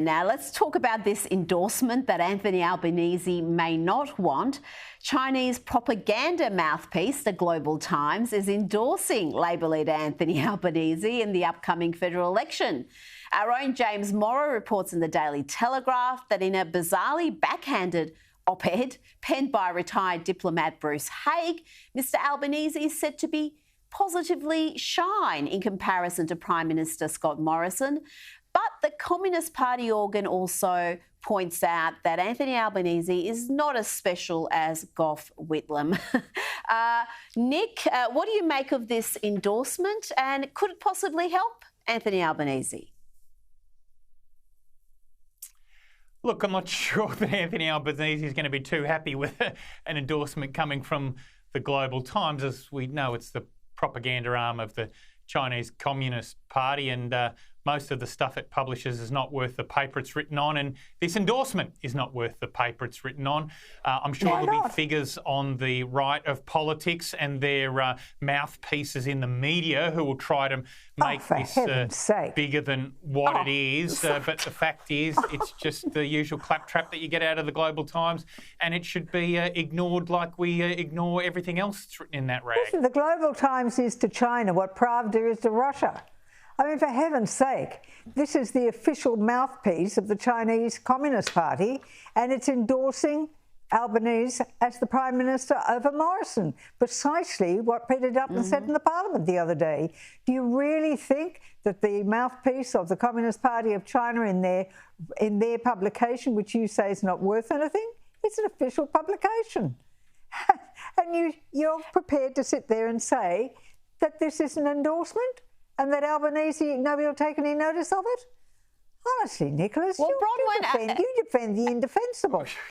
Now, let's talk about this endorsement that Anthony Albanese may not want. Chinese propaganda mouthpiece, the Global Times, is endorsing Labor leader Anthony Albanese in the upcoming federal election. Our own James Morrow reports in the Daily Telegraph that in a bizarrely backhanded op-ed penned by retired diplomat Bruce Haig, Mr Albanese is said to be positively shine in comparison to Prime Minister Scott Morrison. But the Communist Party organ also points out that Anthony Albanese is not as special as Gough Whitlam. Nick, what do you make of this endorsement, and could it possibly help Anthony Albanese? Look, I'm not sure that Anthony Albanese is going to be too happy with an endorsement coming from the Global Times. As we know, it's the propaganda arm of the Chinese Communist Party, and most of the stuff it publishes is not worth the paper it's written on, and this endorsement is not worth the paper it's written on. I'm sure there'll be figures on the right of politics and their mouthpieces in the media who will try to make this bigger than what it is. But the fact is, it's just the usual claptrap that you get out of the Global Times, and it should be ignored like we ignore everything else that's written in that rag. Listen, the Global Times is to China what Pravda is to Russia. I mean, for heaven's sake, this is the official mouthpiece of the Chinese Communist Party, and it's endorsing Albanese as the Prime Minister over Morrison. Precisely what Peter Dutton said in the Parliament the other day. Do you really think that the mouthpiece of the Communist Party of China in their publication, which you say is not worth anything, it's an official publication? And you're prepared to sit there and say that this is an endorsement? And that Albanese, nobody will take any notice of it? Honestly, Nicholas, you defend the indefensible.